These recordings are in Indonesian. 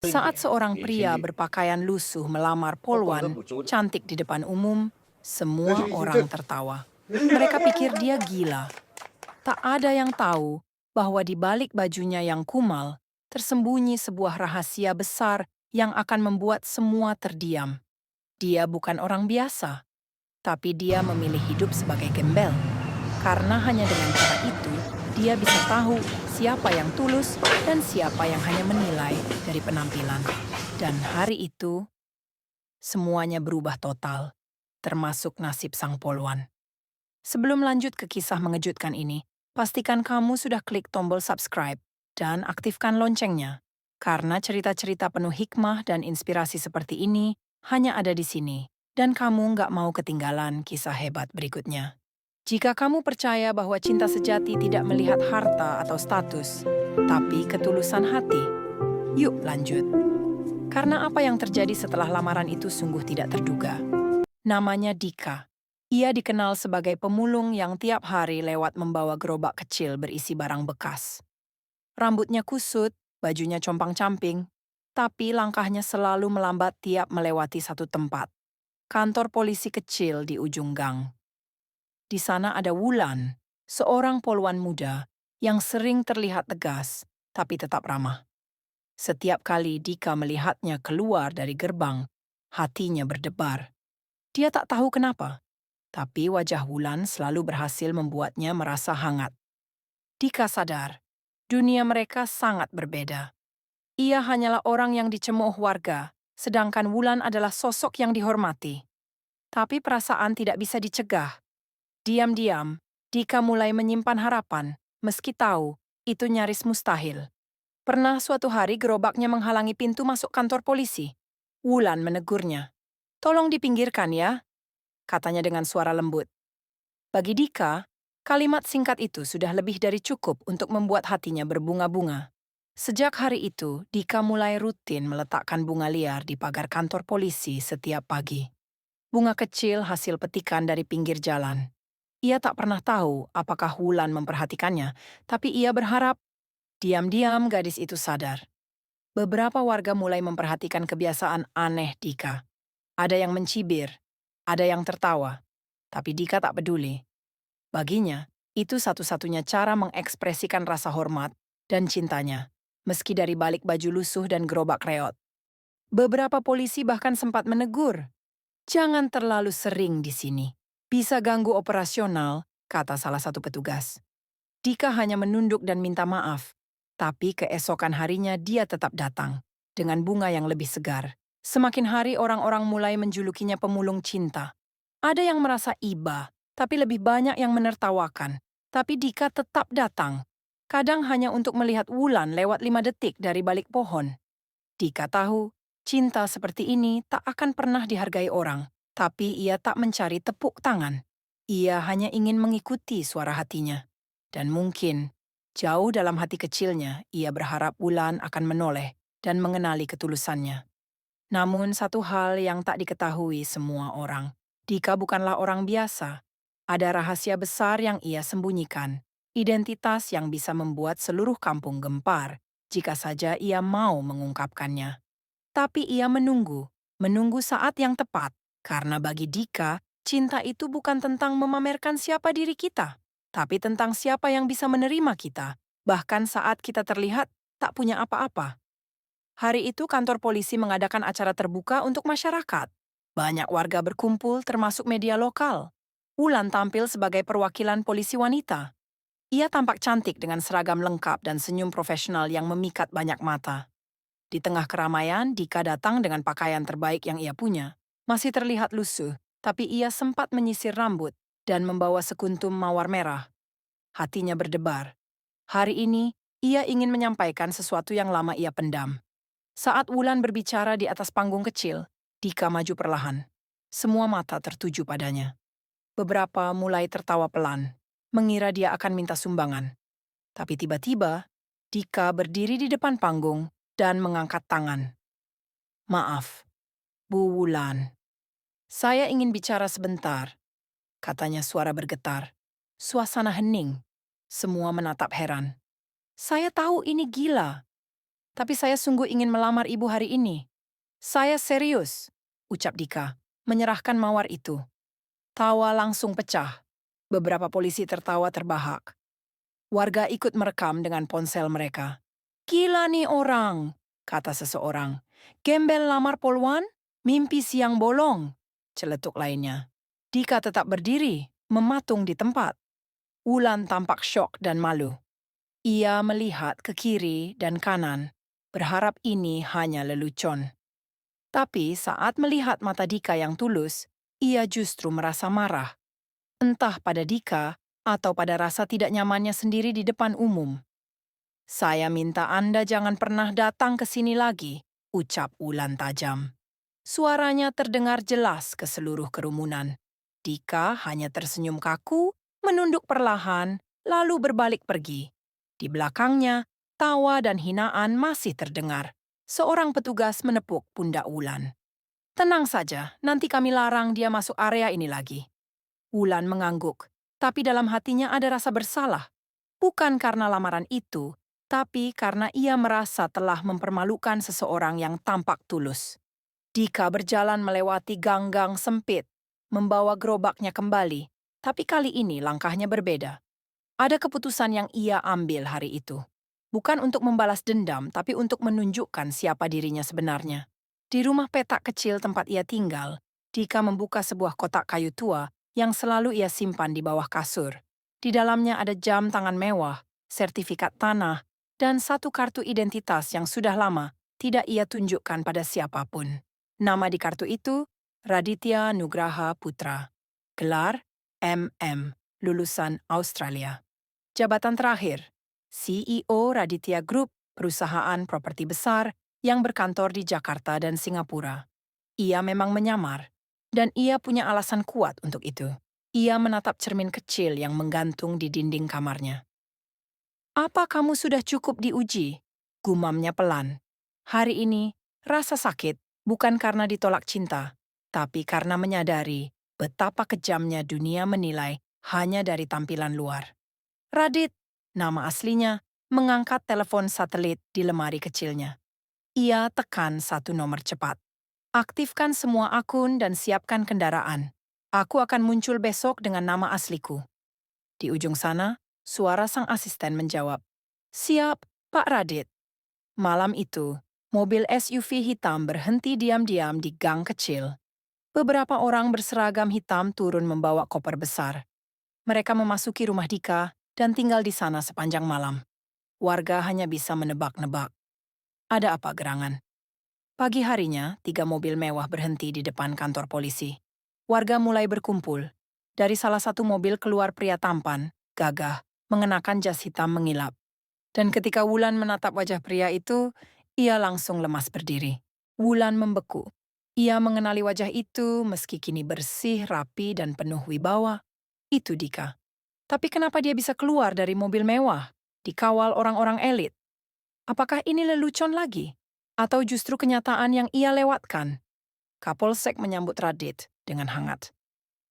Saat seorang pria berpakaian lusuh melamar Polwan, cantik di depan umum, semua orang tertawa. Mereka pikir dia gila. Tak ada yang tahu bahwa di balik bajunya yang kumal, tersembunyi sebuah rahasia besar yang akan membuat semua terdiam. Dia bukan orang biasa, tapi dia memilih hidup sebagai gembel. Karena hanya dengan cara itu, dia bisa tahu siapa yang tulus dan siapa yang hanya menilai dari penampilan. Dan hari itu, semuanya berubah total, termasuk nasib sang polwan. Sebelum lanjut ke kisah mengejutkan ini, pastikan kamu sudah klik tombol subscribe dan aktifkan loncengnya. Karena cerita-cerita penuh hikmah dan inspirasi seperti ini hanya ada di sini, dan kamu nggak mau ketinggalan kisah hebat berikutnya. Jika kamu percaya bahwa cinta sejati tidak melihat harta atau status, tapi ketulusan hati, yuk lanjut. Karena apa yang terjadi setelah lamaran itu sungguh tidak terduga. Namanya Dika. Ia dikenal sebagai pemulung yang tiap hari lewat membawa gerobak kecil berisi barang bekas. Rambutnya kusut, bajunya compang-camping, tapi langkahnya selalu melambat tiap melewati satu tempat. Kantor polisi kecil di ujung gang. Di sana ada Wulan, seorang polwan muda yang sering terlihat tegas, tapi tetap ramah. Setiap kali Dika melihatnya keluar dari gerbang, hatinya berdebar. Dia tak tahu kenapa, tapi wajah Wulan selalu berhasil membuatnya merasa hangat. Dika sadar, dunia mereka sangat berbeda. Ia hanyalah orang yang dicemooh warga, sedangkan Wulan adalah sosok yang dihormati. Tapi perasaan tidak bisa dicegah. Diam-diam, Dika mulai menyimpan harapan, meski tahu itu nyaris mustahil. Pernah suatu hari gerobaknya menghalangi pintu masuk kantor polisi. Wulan menegurnya. "Tolong dipinggirkan ya," katanya dengan suara lembut. Bagi Dika, kalimat singkat itu sudah lebih dari cukup untuk membuat hatinya berbunga-bunga. Sejak hari itu, Dika mulai rutin meletakkan bunga liar di pagar kantor polisi setiap pagi. Bunga kecil hasil petikan dari pinggir jalan. Ia tak pernah tahu apakah Wulan memperhatikannya, tapi ia berharap. Diam-diam gadis itu sadar. Beberapa warga mulai memperhatikan kebiasaan aneh Dika. Ada yang mencibir, ada yang tertawa, tapi Dika tak peduli. Baginya, itu satu-satunya cara mengekspresikan rasa hormat dan cintanya, meski dari balik baju lusuh dan gerobak reot. Beberapa polisi bahkan sempat menegur, "Jangan terlalu sering di sini. Bisa ganggu operasional," kata salah satu petugas. Dika hanya menunduk dan minta maaf, tapi keesokan harinya dia tetap datang, dengan bunga yang lebih segar. Semakin hari orang-orang mulai menjulukinya pemulung cinta. Ada yang merasa iba, tapi lebih banyak yang menertawakan. Tapi Dika tetap datang, kadang hanya untuk melihat Wulan lewat 5 detik dari balik pohon. Dika tahu, cinta seperti ini tak akan pernah dihargai orang, tapi ia tak mencari tepuk tangan. Ia hanya ingin mengikuti suara hatinya. Dan mungkin, jauh dalam hati kecilnya, ia berharap Wulan akan menoleh dan mengenali ketulusannya. Namun satu hal yang tak diketahui semua orang, Dika bukanlah orang biasa. Ada rahasia besar yang ia sembunyikan, identitas yang bisa membuat seluruh kampung gempar jika saja ia mau mengungkapkannya. Tapi ia menunggu saat yang tepat, karena bagi Dika, cinta itu bukan tentang memamerkan siapa diri kita, tapi tentang siapa yang bisa menerima kita, bahkan saat kita terlihat tak punya apa-apa. Hari itu kantor polisi mengadakan acara terbuka untuk masyarakat. Banyak warga berkumpul termasuk media lokal. Wulan tampil sebagai perwakilan polisi wanita. Ia tampak cantik dengan seragam lengkap dan senyum profesional yang memikat banyak mata. Di tengah keramaian, Dika datang dengan pakaian terbaik yang ia punya. Masih terlihat lusuh, tapi ia sempat menyisir rambut dan membawa sekuntum mawar merah. Hatinya berdebar. Hari ini, ia ingin menyampaikan sesuatu yang lama ia pendam. Saat Wulan berbicara di atas panggung kecil, Dika maju perlahan. Semua mata tertuju padanya. Beberapa mulai tertawa pelan, mengira dia akan minta sumbangan. Tapi tiba-tiba, Dika berdiri di depan panggung dan mengangkat tangan. "Maaf, Bu Wulan. Saya ingin bicara sebentar," katanya suara bergetar. Suasana hening. Semua menatap heran. "Saya tahu ini gila. Tapi saya sungguh ingin melamar ibu hari ini. Saya serius, ucap Dika, menyerahkan mawar itu. Tawa langsung pecah. Beberapa polisi tertawa terbahak. Warga ikut merekam dengan ponsel mereka. Gila nih orang, kata seseorang. Gembel lamar polwan? Mimpi siang bolong, celetuk lainnya. Dika tetap berdiri, mematung di tempat. Wulan tampak syok dan malu. Ia melihat ke kiri dan kanan, berharap ini hanya lelucon. Tapi saat melihat mata Dika yang tulus, ia justru merasa marah. Entah pada Dika atau pada rasa tidak nyamannya sendiri di depan umum. Saya minta Anda jangan pernah datang ke sini lagi, ucap Wulan tajam. Suaranya terdengar jelas ke seluruh kerumunan. Dika hanya tersenyum kaku, menunduk perlahan, lalu berbalik pergi. Di belakangnya, tawa dan hinaan masih terdengar. Seorang petugas menepuk pundak Wulan. Tenang saja, nanti kami larang dia masuk area ini lagi. Wulan mengangguk, tapi dalam hatinya ada rasa bersalah. Bukan karena lamaran itu, tapi karena ia merasa telah mempermalukan seseorang yang tampak tulus. Dika berjalan melewati gang-gang sempit, membawa gerobaknya kembali, tapi kali ini langkahnya berbeda. Ada keputusan yang ia ambil hari itu. Bukan untuk membalas dendam, tapi untuk menunjukkan siapa dirinya sebenarnya. Di rumah petak kecil tempat ia tinggal, Dika membuka sebuah kotak kayu tua yang selalu ia simpan di bawah kasur. Di dalamnya ada jam tangan mewah, sertifikat tanah, dan satu kartu identitas yang sudah lama tidak ia tunjukkan pada siapapun. Nama di kartu itu, Raditya Nugraha Putra. Gelar, MM, lulusan Australia. Jabatan terakhir, CEO Raditya Group, perusahaan properti besar yang berkantor di Jakarta dan Singapura. Ia memang menyamar, dan ia punya alasan kuat untuk itu. Ia menatap cermin kecil yang menggantung di dinding kamarnya. "Apa kamu sudah cukup diuji?" gumamnya pelan. Hari ini, rasa sakit bukan karena ditolak cinta, tapi karena menyadari betapa kejamnya dunia menilai hanya dari tampilan luar. Radit, nama aslinya, mengangkat telepon satelit di lemari kecilnya. Ia tekan satu nomor cepat. "Aktifkan semua akun dan siapkan kendaraan. Aku akan muncul besok dengan nama asliku." Di ujung sana, suara sang asisten menjawab, "Siap, Pak Radit." Malam itu, mobil SUV hitam berhenti diam-diam di gang kecil. Beberapa orang berseragam hitam turun membawa koper besar. Mereka memasuki rumah Dika dan tinggal di sana sepanjang malam. Warga hanya bisa menebak-nebak. Ada apa gerangan? Pagi harinya, 3 mobil mewah berhenti di depan kantor polisi. Warga mulai berkumpul. Dari salah satu mobil keluar pria tampan, gagah, mengenakan jas hitam mengilap. Dan ketika Wulan menatap wajah pria itu, ia langsung lemas berdiri. Wulan membeku. Ia mengenali wajah itu meski kini bersih, rapi, dan penuh wibawa. Itu Dika. Tapi kenapa dia bisa keluar dari mobil mewah, dikawal orang-orang elit? Apakah ini lelucon lagi? Atau justru kenyataan yang ia lewatkan? Kapolsek menyambut Radit dengan hangat.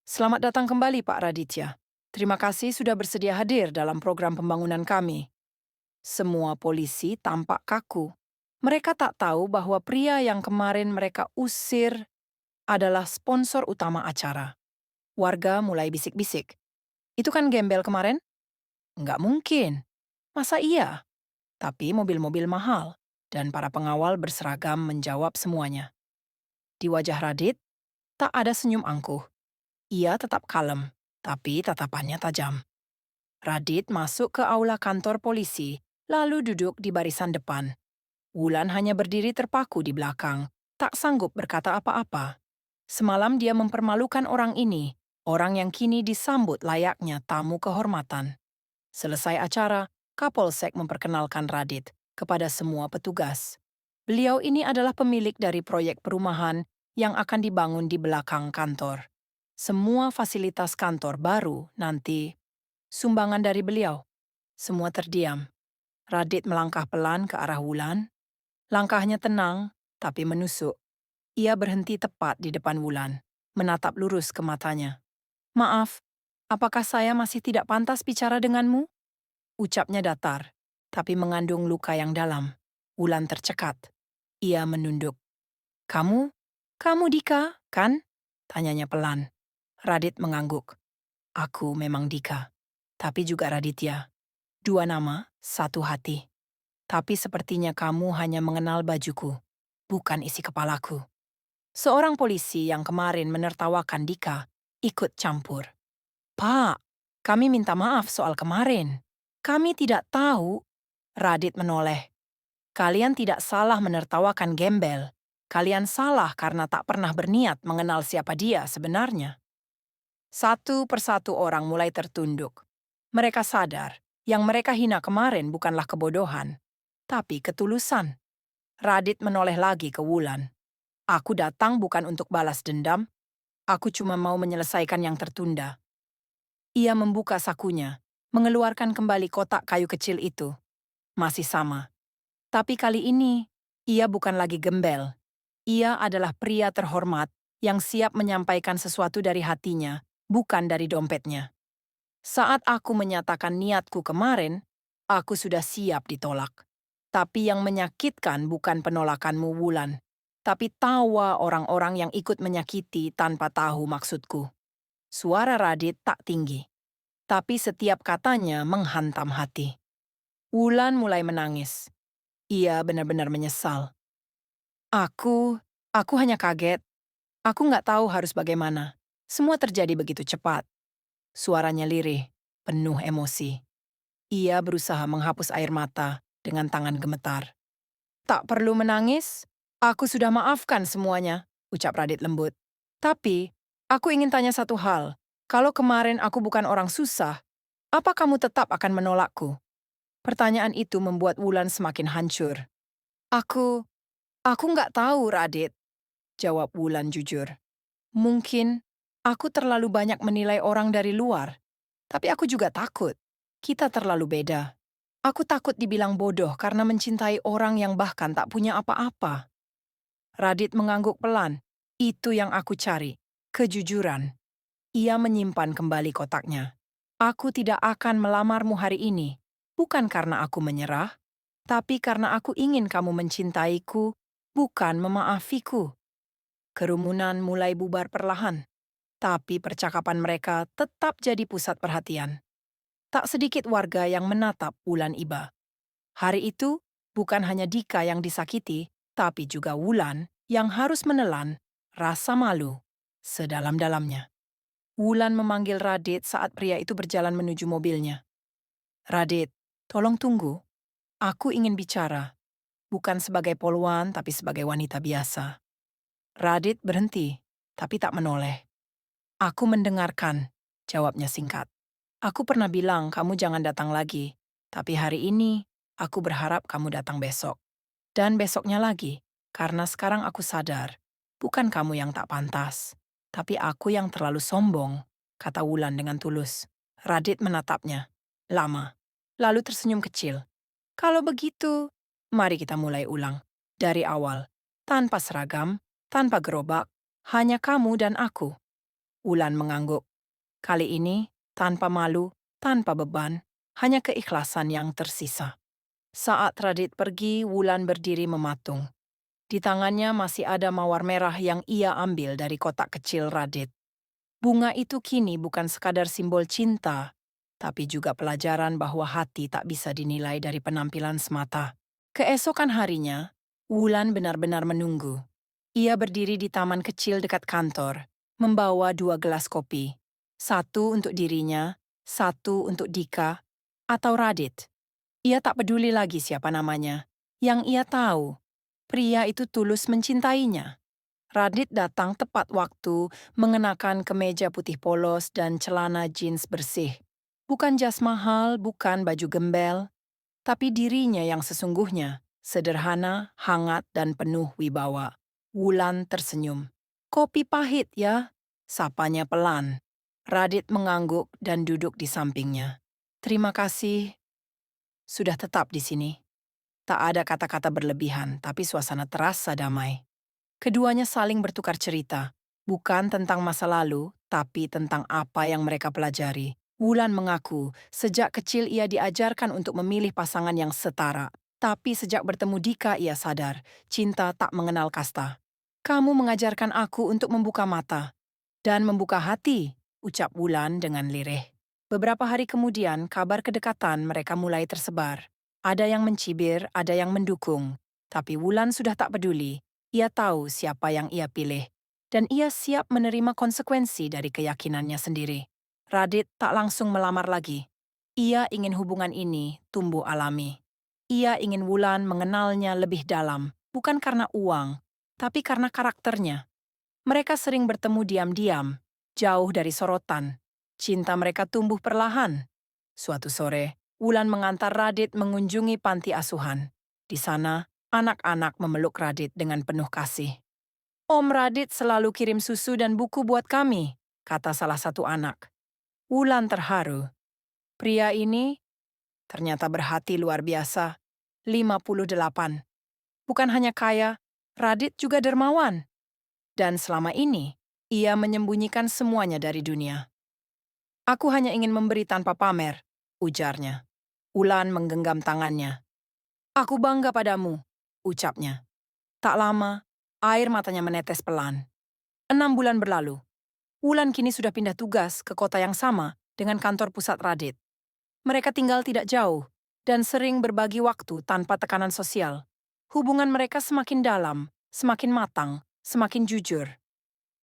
"Selamat datang kembali, Pak Raditya. Terima kasih sudah bersedia hadir dalam program pembangunan kami." Semua polisi tampak kaku. Mereka tak tahu bahwa pria yang kemarin mereka usir adalah sponsor utama acara. Warga mulai bisik-bisik. "Itu kan gembel kemarin?" "Nggak mungkin. Masa iya?" Tapi mobil-mobil mahal, dan para pengawal berseragam menjawab semuanya. Di wajah Radit, tak ada senyum angkuh. Ia tetap kalem, tapi tatapannya tajam. Radit masuk ke aula kantor polisi, lalu duduk di barisan depan. Wulan hanya berdiri terpaku di belakang, tak sanggup berkata apa-apa. Semalam dia mempermalukan orang ini, orang yang kini disambut layaknya tamu kehormatan. Selesai acara, Kapolsek memperkenalkan Radit kepada semua petugas. Beliau ini adalah pemilik dari proyek perumahan yang akan dibangun di belakang kantor. Semua fasilitas kantor baru nanti sumbangan dari beliau. Semua terdiam. Radit melangkah pelan ke arah Wulan. Langkahnya tenang, tapi menusuk. Ia berhenti tepat di depan Wulan, menatap lurus ke matanya. "Maaf, apakah saya masih tidak pantas bicara denganmu?" Ucapnya datar, tapi mengandung luka yang dalam. Wulan tercekat. Ia menunduk. Kamu? Kamu Dika, kan? Tanyanya pelan. Radit mengangguk. Aku memang Dika. Tapi juga Raditya. Dua nama, satu hati. Tapi sepertinya kamu hanya mengenal bajuku, bukan isi kepalaku. Seorang polisi yang kemarin menertawakan Dika ikut campur. Pak, kami minta maaf soal kemarin. Kami tidak tahu. Radit menoleh. Kalian tidak salah menertawakan gembel. Kalian salah karena tak pernah berniat mengenal siapa dia sebenarnya. Satu persatu orang mulai tertunduk. Mereka sadar yang mereka hina kemarin bukanlah kebodohan, tapi ketulusan. Radit menoleh lagi ke Wulan. Aku datang bukan untuk balas dendam, aku cuma mau menyelesaikan yang tertunda. Ia membuka sakunya, mengeluarkan kembali kotak kayu kecil itu. Masih sama. Tapi kali ini, ia bukan lagi gembel. Ia adalah pria terhormat yang siap menyampaikan sesuatu dari hatinya, bukan dari dompetnya. Saat aku menyatakan niatku kemarin, aku sudah siap ditolak. Tapi yang menyakitkan bukan penolakanmu, Wulan, tapi tawa orang-orang yang ikut menyakiti tanpa tahu maksudku. Suara Radit tak tinggi, tapi setiap katanya menghantam hati. Wulan mulai menangis. Ia benar-benar menyesal. Aku hanya kaget. Aku nggak tahu harus bagaimana. Semua terjadi begitu cepat. Suaranya lirih, penuh emosi. Ia berusaha menghapus air mata dengan tangan gemetar. Tak perlu menangis, aku sudah maafkan semuanya, ucap Radit lembut. Tapi, aku ingin tanya satu hal. Kalau kemarin aku bukan orang susah, apa kamu tetap akan menolakku? Pertanyaan itu membuat Wulan semakin hancur. Aku nggak tahu, Radit, jawab Wulan jujur. Mungkin aku terlalu banyak menilai orang dari luar, tapi aku juga takut. Kita terlalu beda. Aku takut dibilang bodoh karena mencintai orang yang bahkan tak punya apa-apa. Radit mengangguk pelan. Itu yang aku cari. Kejujuran. Ia menyimpan kembali kotaknya. Aku tidak akan melamarmu hari ini. Bukan karena aku menyerah, tapi karena aku ingin kamu mencintaiku, bukan memaafiku. Kerumunan mulai bubar perlahan, tapi percakapan mereka tetap jadi pusat perhatian. Tak sedikit warga yang menatap Wulan Iba. Hari itu, bukan hanya Dika yang disakiti, tapi juga Wulan yang harus menelan rasa malu sedalam-dalamnya. Wulan memanggil Radit saat pria itu berjalan menuju mobilnya. Radit, tolong tunggu. Aku ingin bicara. Bukan sebagai polwan, tapi sebagai wanita biasa. Radit berhenti, tapi tak menoleh. Aku mendengarkan, jawabnya singkat. Aku pernah bilang kamu jangan datang lagi, tapi hari ini aku berharap kamu datang besok. Dan besoknya lagi, karena sekarang aku sadar, bukan kamu yang tak pantas, tapi aku yang terlalu sombong, kata Wulan dengan tulus. Radit menatapnya, lama, lalu tersenyum kecil. Kalau begitu, mari kita mulai ulang. Dari awal, tanpa seragam, tanpa gerobak, hanya kamu dan aku. Wulan mengangguk. Kali ini, tanpa malu, tanpa beban, hanya keikhlasan yang tersisa. Saat Radit pergi, Wulan berdiri mematung. Di tangannya masih ada mawar merah yang ia ambil dari kotak kecil Radit. Bunga itu kini bukan sekadar simbol cinta, tapi juga pelajaran bahwa hati tak bisa dinilai dari penampilan semata. Keesokan harinya, Wulan benar-benar menunggu. Ia berdiri di taman kecil dekat kantor, membawa 2 gelas kopi. Satu untuk dirinya, satu untuk Dika, atau Radit. Ia tak peduli lagi siapa namanya. Yang ia tahu, pria itu tulus mencintainya. Radit datang tepat waktu, mengenakan kemeja putih polos dan celana jeans bersih. Bukan jas mahal, bukan baju gembel, tapi dirinya yang sesungguhnya, sederhana, hangat, dan penuh wibawa. Wulan tersenyum. Kopi pahit ya, sapanya pelan. Radit mengangguk dan duduk di sampingnya. Terima kasih, sudah tetap di sini. Tak ada kata-kata berlebihan, tapi suasana terasa damai. Keduanya saling bertukar cerita, bukan tentang masa lalu, tapi tentang apa yang mereka pelajari. Wulan mengaku, sejak kecil ia diajarkan untuk memilih pasangan yang setara. Tapi sejak bertemu Dika ia sadar, cinta tak mengenal kasta. Kamu mengajarkan aku untuk membuka mata dan membuka hati, ucap Wulan dengan lirih. Beberapa hari kemudian, kabar kedekatan mereka mulai tersebar. Ada yang mencibir, ada yang mendukung. Tapi Wulan sudah tak peduli. Ia tahu siapa yang ia pilih. Dan ia siap menerima konsekuensi dari keyakinannya sendiri. Radit tak langsung melamar lagi. Ia ingin hubungan ini tumbuh alami. Ia ingin Wulan mengenalnya lebih dalam, bukan karena uang, tapi karena karakternya. Mereka sering bertemu diam-diam, jauh dari sorotan. Cinta mereka tumbuh perlahan. Suatu sore, Wulan mengantar Radit mengunjungi panti asuhan. Di sana, anak-anak memeluk Radit dengan penuh kasih. Om Radit selalu kirim susu dan buku buat kami, kata salah satu anak. Wulan terharu. Pria ini ternyata berhati luar biasa. 58. Bukan hanya kaya, Radit juga dermawan. Dan selama ini, ia menyembunyikan semuanya dari dunia. Aku hanya ingin memberi tanpa pamer, ujarnya. Wulan menggenggam tangannya. Aku bangga padamu, ucapnya. Tak lama, air matanya menetes pelan. 6 bulan berlalu. Wulan kini sudah pindah tugas ke kota yang sama dengan kantor pusat Radit. Mereka tinggal tidak jauh dan sering berbagi waktu tanpa tekanan sosial. Hubungan mereka semakin dalam, semakin matang, semakin jujur.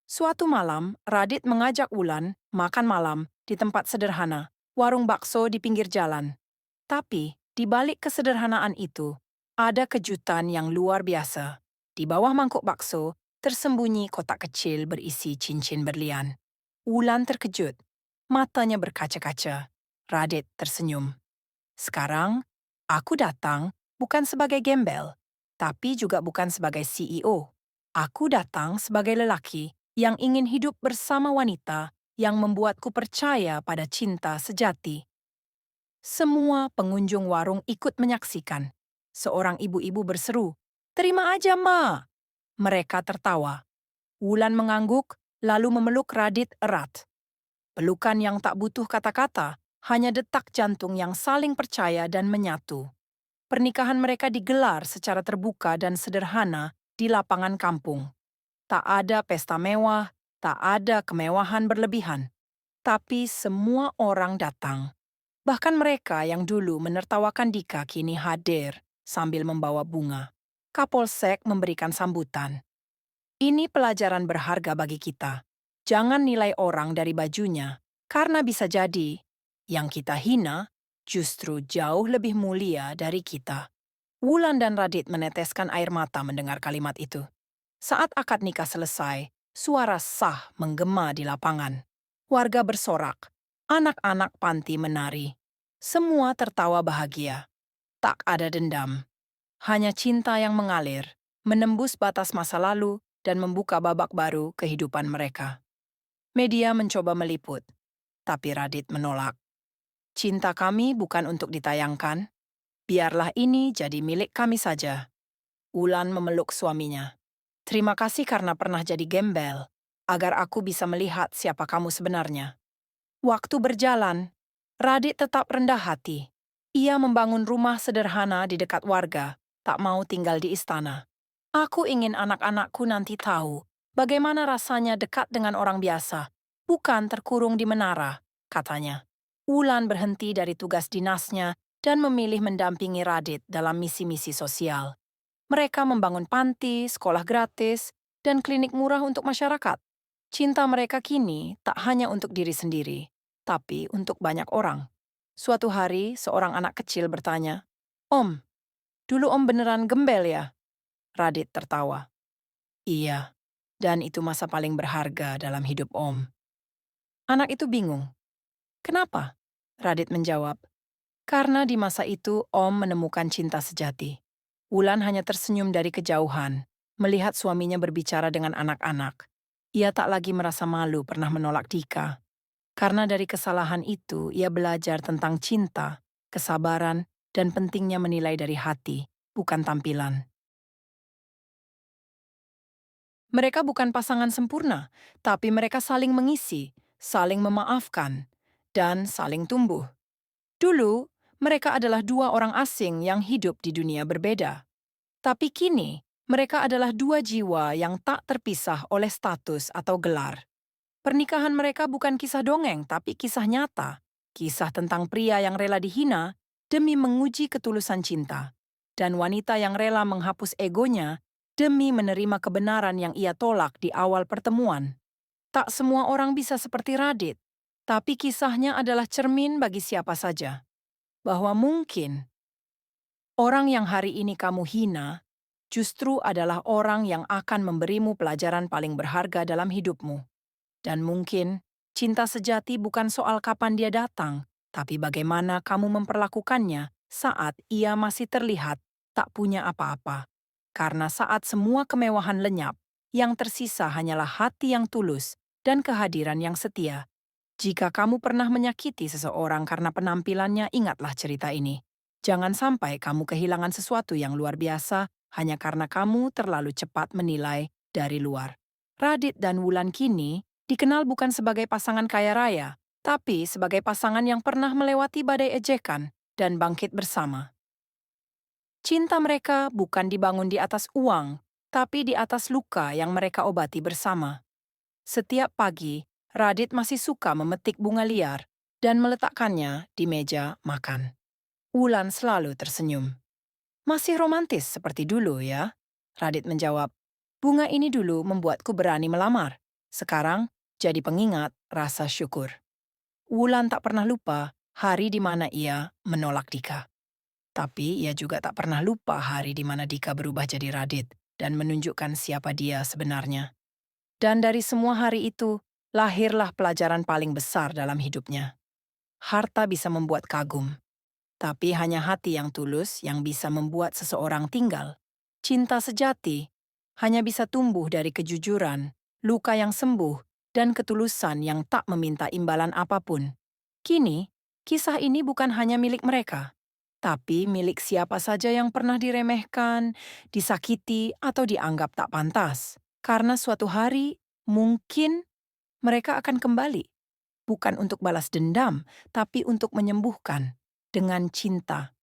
Suatu malam, Radit mengajak Wulan makan malam di tempat sederhana, warung bakso di pinggir jalan. Tapi, di balik kesederhanaan itu, ada kejutan yang luar biasa. Di bawah mangkuk bakso, tersembunyi kotak kecil berisi cincin berlian. Wulan terkejut. Matanya berkaca-kaca. Radit tersenyum. Sekarang, aku datang bukan sebagai gembel, tapi juga bukan sebagai CEO. Aku datang sebagai lelaki yang ingin hidup bersama wanita yang membuatku percaya pada cinta sejati. Semua pengunjung warung ikut menyaksikan. Seorang ibu-ibu berseru, "Terima aja, Ma!" Mereka tertawa. Wulan mengangguk, lalu memeluk Radit erat. Pelukan yang tak butuh kata-kata, hanya detak jantung yang saling percaya dan menyatu. Pernikahan mereka digelar secara terbuka dan sederhana di lapangan kampung. Tak ada pesta mewah, tak ada kemewahan berlebihan. Tapi semua orang datang. Bahkan mereka yang dulu menertawakan Dika kini hadir sambil membawa bunga. Kapolsek memberikan sambutan. Ini pelajaran berharga bagi kita. Jangan nilai orang dari bajunya, karena bisa jadi yang kita hina justru jauh lebih mulia dari kita. Wulan dan Radit meneteskan air mata mendengar kalimat itu. Saat akad nikah selesai, suara sah menggema di lapangan. Warga bersorak, anak-anak panti menari. Semua tertawa bahagia. Tak ada dendam. Hanya cinta yang mengalir, menembus batas masa lalu dan membuka babak baru kehidupan mereka. Media mencoba meliput, tapi Radit menolak. Cinta kami bukan untuk ditayangkan. Biarlah ini jadi milik kami saja. Wulan memeluk suaminya. Terima kasih karena pernah jadi gembel, agar aku bisa melihat siapa kamu sebenarnya. Waktu berjalan, Radit tetap rendah hati. Ia membangun rumah sederhana di dekat warga, tak mau tinggal di istana. Aku ingin anak-anakku nanti tahu bagaimana rasanya dekat dengan orang biasa, bukan terkurung di menara, katanya. Wulan berhenti dari tugas dinasnya dan memilih mendampingi Radit dalam misi-misi sosial. Mereka membangun panti, sekolah gratis, dan klinik murah untuk masyarakat. Cinta mereka kini tak hanya untuk diri sendiri, tapi untuk banyak orang. Suatu hari, seorang anak kecil bertanya, "Om, dulu Om beneran gembel ya?" Radit tertawa. "Iya, dan itu masa paling berharga dalam hidup Om." Anak itu bingung. "Kenapa?" Radit menjawab, "Karena di masa itu Om menemukan cinta sejati." Wulan hanya tersenyum dari kejauhan, melihat suaminya berbicara dengan anak-anak. Ia tak lagi merasa malu pernah menolak Dika. Karena dari kesalahan itu, ia belajar tentang cinta, kesabaran, dan pentingnya menilai dari hati, bukan tampilan. Mereka bukan pasangan sempurna, tapi mereka saling mengisi, saling memaafkan, dan saling tumbuh. Dulu, mereka adalah dua orang asing yang hidup di dunia berbeda. Tapi kini, mereka adalah dua jiwa yang tak terpisah oleh status atau gelar. Pernikahan mereka bukan kisah dongeng, tapi kisah nyata. Kisah tentang pria yang rela dihina demi menguji ketulusan cinta, dan wanita yang rela menghapus egonya demi menerima kebenaran yang ia tolak di awal pertemuan. Tak semua orang bisa seperti Radit, tapi kisahnya adalah cermin bagi siapa saja. Bahwa mungkin orang yang hari ini kamu hina justru adalah orang yang akan memberimu pelajaran paling berharga dalam hidupmu. Dan mungkin cinta sejati bukan soal kapan dia datang, tapi bagaimana kamu memperlakukannya saat ia masih terlihat tak punya apa-apa. Karena saat semua kemewahan lenyap, yang tersisa hanyalah hati yang tulus dan kehadiran yang setia. Jika kamu pernah menyakiti seseorang karena penampilannya, ingatlah cerita ini. Jangan sampai kamu kehilangan sesuatu yang luar biasa hanya karena kamu terlalu cepat menilai dari luar. Radit dan Wulan kini dikenal bukan sebagai pasangan kaya raya, tapi sebagai pasangan yang pernah melewati badai ejekan dan bangkit bersama. Cinta mereka bukan dibangun di atas uang, tapi di atas luka yang mereka obati bersama. Setiap pagi, Radit masih suka memetik bunga liar dan meletakkannya di meja makan. Wulan selalu tersenyum. "Masih romantis seperti dulu ya?" Radit menjawab. "Bunga ini dulu membuatku berani melamar. Sekarang jadi pengingat rasa syukur." Wulan tak pernah lupa hari di mana ia menolak Dika. Tapi ia juga tak pernah lupa hari di mana Dika berubah jadi Radit dan menunjukkan siapa dia sebenarnya. Dan dari semua hari itu, lahirlah pelajaran paling besar dalam hidupnya. Harta bisa membuat kagum, tapi hanya hati yang tulus yang bisa membuat seseorang tinggal. Cinta sejati hanya bisa tumbuh dari kejujuran, luka yang sembuh, dan ketulusan yang tak meminta imbalan apapun. Kini, kisah ini bukan hanya milik mereka, tapi milik siapa saja yang pernah diremehkan, disakiti, atau dianggap tak pantas. Karena suatu hari, mungkin mereka akan kembali, bukan untuk balas dendam, tapi untuk menyembuhkan dengan cinta